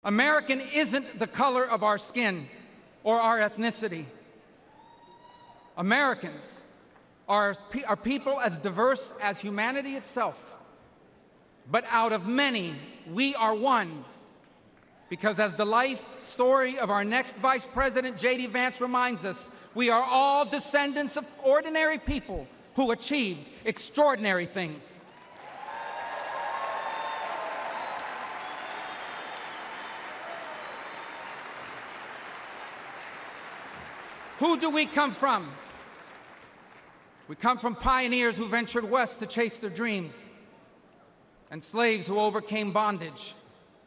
American isn't the color of our skin or our ethnicity. Americans are people as diverse as humanity itself. But out of many, we are one. Because as the life story of our next Vice President, J.D. Vance, reminds us, we are all descendants of ordinary people who achieved extraordinary things. Who do we come from? We come from pioneers who ventured west to chase their dreams, and slaves who overcame bondage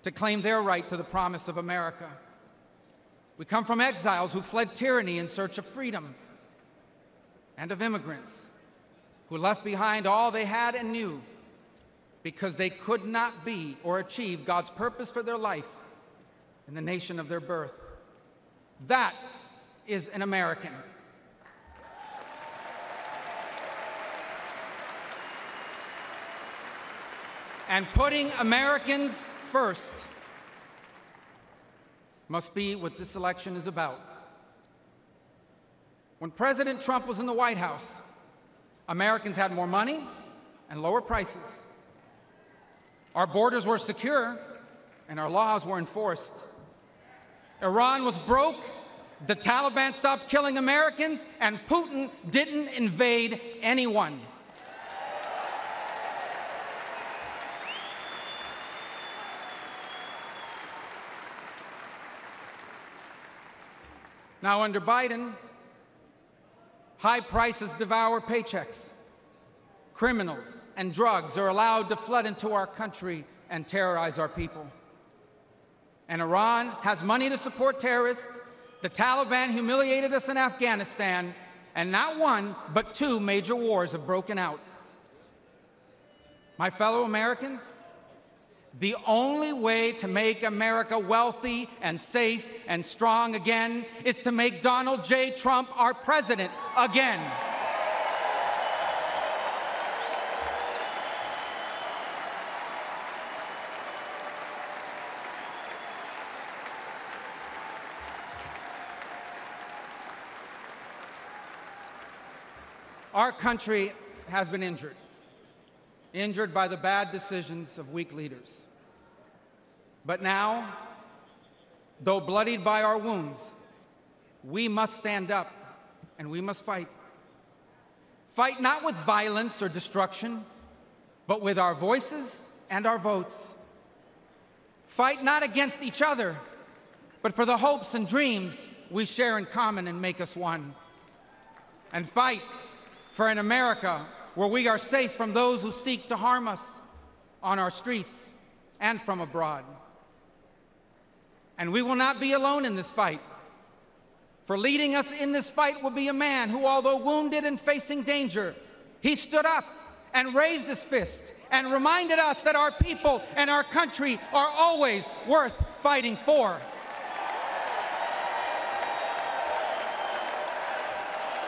to claim their right to the promise of America. We come from exiles who fled tyranny in search of freedom, and of immigrants who left behind all they had and knew because they could not be or achieve God's purpose for their life in the nation of their birth. That is an American. And putting Americans first must be what this election is about. When President Trump was in the White House, Americans had more money and lower prices. Our borders were secure and our laws were enforced. Iran was broke, the Taliban stopped killing Americans, and Putin didn't invade anyone. Now, under Biden, high prices devour paychecks. Criminals and drugs are allowed to flood into our country and terrorize our people. And Iran has money to support terrorists. The Taliban humiliated us in Afghanistan, and not one, but two major wars have broken out. My fellow Americans, the only way to make America wealthy and safe and strong again is to make Donald J. Trump our president again. Our country has been injured by the bad decisions of weak leaders. But now, though bloodied by our wounds, we must stand up and we must fight. Fight not with violence or destruction, but with our voices and our votes. Fight not against each other, but for the hopes and dreams we share in common and make us one. And fight for an America where we are safe from those who seek to harm us on our streets and from abroad. And we will not be alone in this fight. For leading us in this fight will be a man who, although wounded and facing danger, he stood up and raised his fist and reminded us that our people and our country are always worth fighting for.